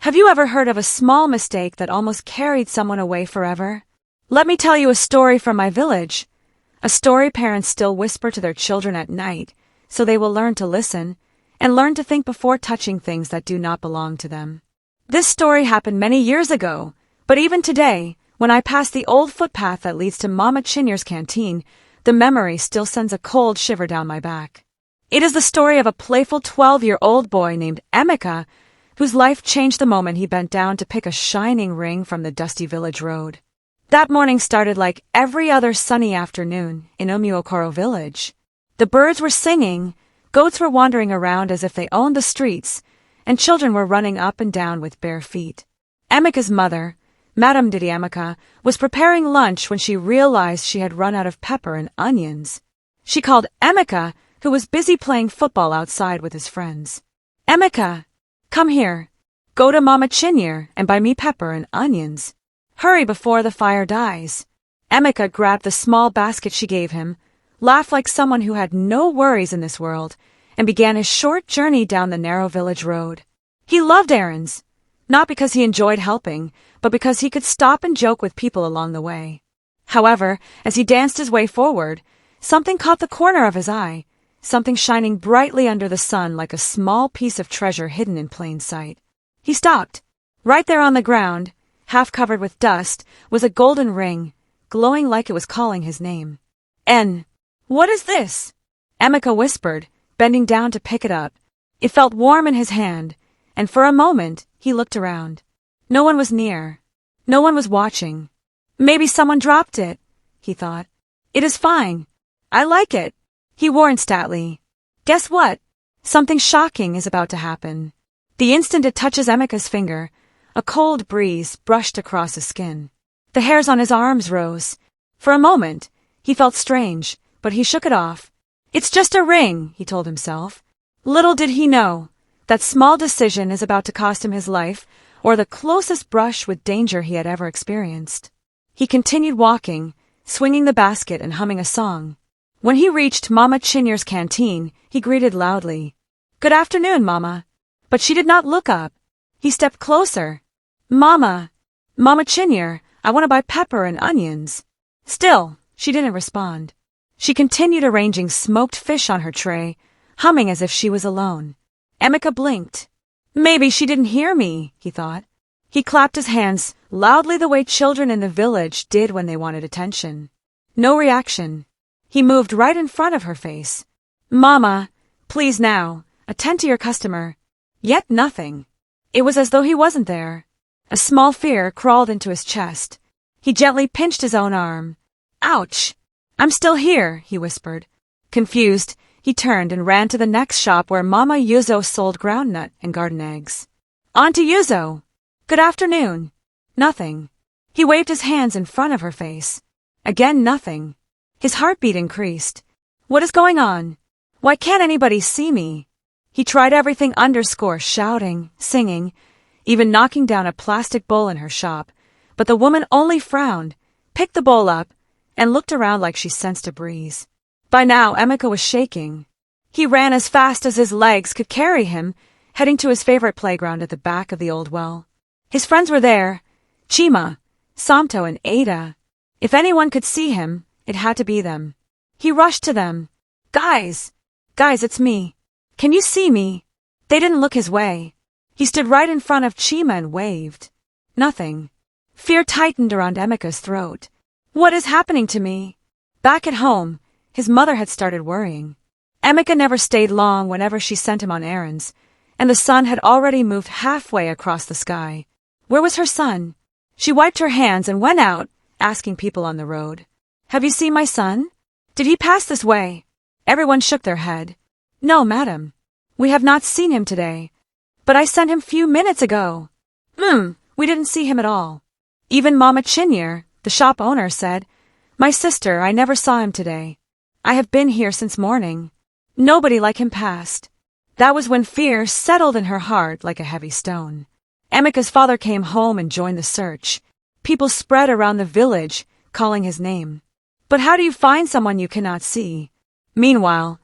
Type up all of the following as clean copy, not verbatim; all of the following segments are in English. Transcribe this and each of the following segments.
Have you ever heard of a small mistake that almost carried someone away forever? Let me tell you a story from my village. A story parents still whisper to their children at night, so they will learn to listen and learn to think before touching things that do not belong to them. This story happened many years ago, but even today, when I pass the old footpath that leads to Mama Chinyer's canteen, the memory still sends a cold shiver down my back. It is the story of a playful 12-year-old boy named Emeka, whose life changed the moment he bent down to pick a shining ring from the dusty village road. That morning started like every other sunny afternoon in Umuokoro village. The birds were singing, goats were wandering around as if they owned the streets, and children were running up and down with bare feet. Emeka's mother, Madame Didi Emeka, was preparing lunch when she realized she had run out of pepper and onions. She called Emeka, who was busy playing football outside with his friends. "Emeka, come here. Go to Mama Chinyer and buy me pepper and onions. Hurry before the fire dies." Emeka grabbed the small basket she gave him, laughed like someone who had no worries in this world, and began his short journey down the narrow village road. He loved errands, not because he enjoyed helping, but because he could stop and joke with people along the way. However, as he danced his way forward, something caught the corner of his eye, something shining brightly under the sun like a small piece of treasure hidden in plain sight. He stopped. Right there on the ground, half covered with dust, was a golden ring, glowing like it was calling his name. What is this?" Emeka whispered, bending down to pick it up. It felt warm in his hand, and for a moment he looked around. No one was near. No one was watching. "Maybe someone dropped it," he thought. "It is fine. I like it," he warned Statly. Guess what? Something shocking is about to happen. The instant it touches Emeka's finger, a cold breeze brushed across his skin. The hairs on his arms rose. For a moment, he felt strange, but he shook it off. "It's just a ring," he told himself. Little did he know, that small decision is about to cost him his life, or the closest brush with danger he had ever experienced. He continued walking, swinging the basket and humming a song. When he reached Mama Chinyer's canteen, he greeted loudly, "Good afternoon, Mama." But she did not look up. He stepped closer. Mama Chinyer, I want to buy pepper and onions." Still, she didn't respond. She continued arranging smoked fish on her tray, humming as if she was alone. Emeka blinked. Maybe she didn't hear me, he thought. He clapped his hands loudly the way children in the village did when they wanted attention. No reaction. He moved right in front of her face. "Mama, please now, attend to your customer." Yet nothing. It was as though he wasn't there. A small fear crawled into his chest. He gently pinched his own arm. "Ouch! I'm still here," he whispered. Confused, he turned and ran to the next shop where Mama Yuzo sold groundnut and garden eggs. "Auntie Yuzo! Good afternoon." Nothing. He waved his hands in front of her face. Again nothing. His heartbeat increased. What is going on? Why can't anybody see me? He tried everything shouting, singing, even knocking down a plastic bowl in her shop, but the woman only frowned, picked the bowl up, and looked around like she sensed a breeze. By now, Emeka was shaking. He ran as fast as his legs could carry him, heading to his favorite playground at the back of the old well. His friends were there, Chima, Samto, and Ada. If anyone could see him, it had to be them. He rushed to them. Guys, it's me. Can you see me?" They didn't look his way. He stood right in front of Chima and waved. Nothing. Fear tightened around Emeka's throat. What is happening to me? Back at home, his mother had started worrying. Emeka never stayed long whenever she sent him on errands, and the sun had already moved halfway across the sky. Where was her son? She wiped her hands and went out, asking people on the road. "Have you seen my son? Did he pass this way?" Everyone shook their head. "No, madam. We have not seen him today. But I sent him few minutes ago." We didn't see him at all." Even Mama Chinyer, the shop owner, said, "My sister, I never saw him today. I have been here since morning. Nobody like him passed." That was when fear settled in her heart like a heavy stone. Emeka's father came home and joined the search. People spread around the village, calling his name. But how do you find someone you cannot see? Meanwhile,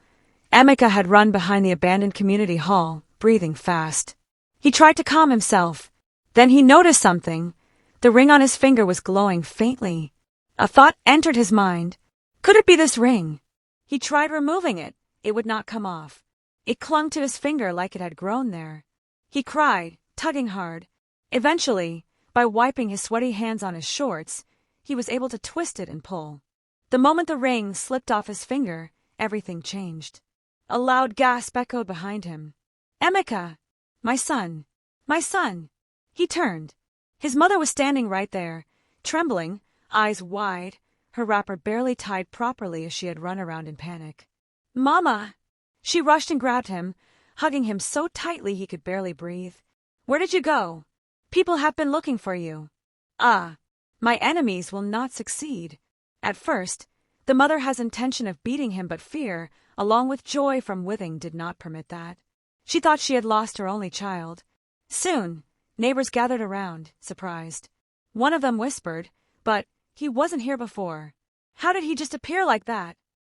Emeka had run behind the abandoned community hall, breathing fast. He tried to calm himself. Then he noticed something. The ring on his finger was glowing faintly. A thought entered his mind. Could it be this ring? He tried removing it. It would not come off. It clung to his finger like it had grown there. He cried, tugging hard. Eventually, by wiping his sweaty hands on his shorts, he was able to twist it and pull. The moment the ring slipped off his finger, everything changed. A loud gasp echoed behind him. "Emeka! My son! My son!" He turned. His mother was standing right there, trembling, eyes wide, her wrapper barely tied properly as she had run around in panic. "Mama!" She rushed and grabbed him, hugging him so tightly he could barely breathe. "Where did you go? People have been looking for you." "Ah, my enemies will not succeed." At first, the mother has intention of beating him, but fear, along with joy from withing, did not permit that. She thought she had lost her only child. Soon, neighbors gathered around, surprised. One of them whispered, "But he wasn't here before. How did he just appear like that?"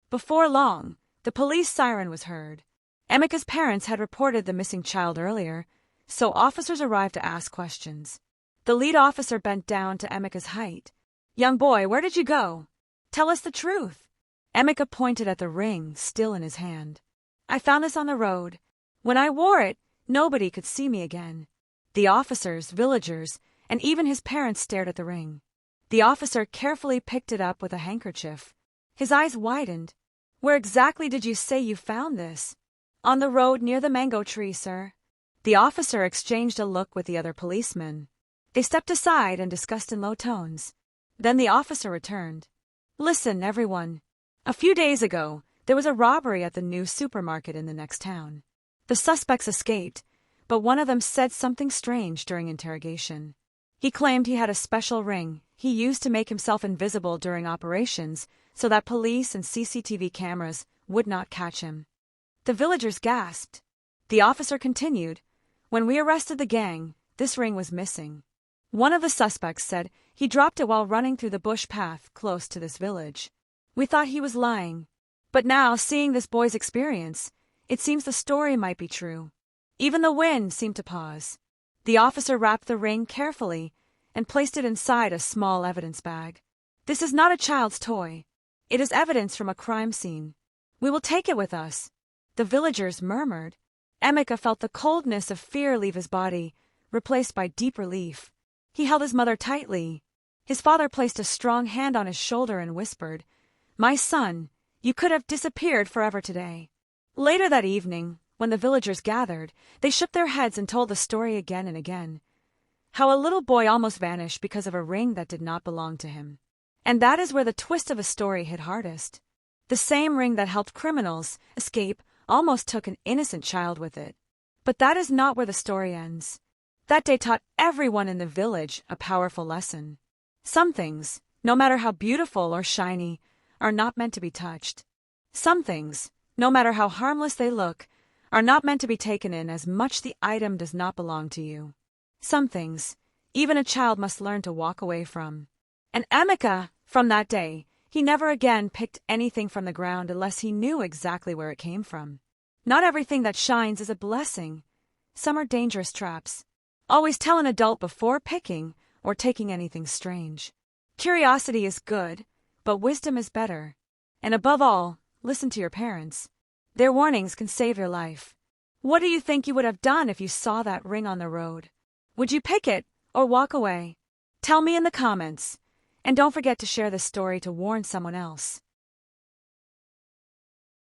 Before long, the police siren was heard. Emeka's parents had reported the missing child earlier, so officers arrived to ask questions. The lead officer bent down to Emeka's height. "Young boy, where did you go? Tell us the truth." Emeka pointed at the ring still in his hand. "I found this on the road. When I wore it, nobody could see me again." The officers, villagers, and even his parents stared at the ring. The officer carefully picked it up with a handkerchief. His eyes widened. "Where exactly did you say you found this?" "On the road near the mango tree, sir." The officer exchanged a look with the other policemen. They stepped aside and discussed in low tones. Then the officer returned. "Listen, everyone. A few days ago, there was a robbery at the new supermarket in the next town. The suspects escaped, but one of them said something strange during interrogation. He claimed he had a special ring he used to make himself invisible during operations so that police and CCTV cameras would not catch him." The villagers gasped. The officer continued, "When we arrested the gang, this ring was missing. One of the suspects said he dropped it while running through the bush path close to this village. We thought he was lying, but now, seeing this boy's experience, it seems the story might be true." Even the wind seemed to pause. The officer wrapped the ring carefully and placed it inside a small evidence bag. "This is not a child's toy. It is evidence from a crime scene. We will take it with us." The villagers murmured. Emeka felt the coldness of fear leave his body, replaced by deep relief. He held his mother tightly. His father placed a strong hand on his shoulder and whispered, "My son, you could have disappeared forever today." Later that evening, when the villagers gathered, they shook their heads and told the story again and again. How a little boy almost vanished because of a ring that did not belong to him. And that is where the twist of a story hit hardest. The same ring that helped criminals escape almost took an innocent child with it. But that is not where the story ends. That day taught everyone in the village a powerful lesson. Some things, no matter how beautiful or shiny, are not meant to be touched. Some things, no matter how harmless they look, are not meant to be taken in as much the item does not belong to you. Some things, even a child must learn to walk away from. And Emeka, from that day, he never again picked anything from the ground unless he knew exactly where it came from. Not everything that shines is a blessing. Some are dangerous traps. Always tell an adult before picking or taking anything strange. Curiosity is good, but wisdom is better. And above all, listen to your parents. Their warnings can save your life. What do you think you would have done if you saw that ring on the road? Would you pick it or walk away? Tell me in the comments. And don't forget to share this story to warn someone else.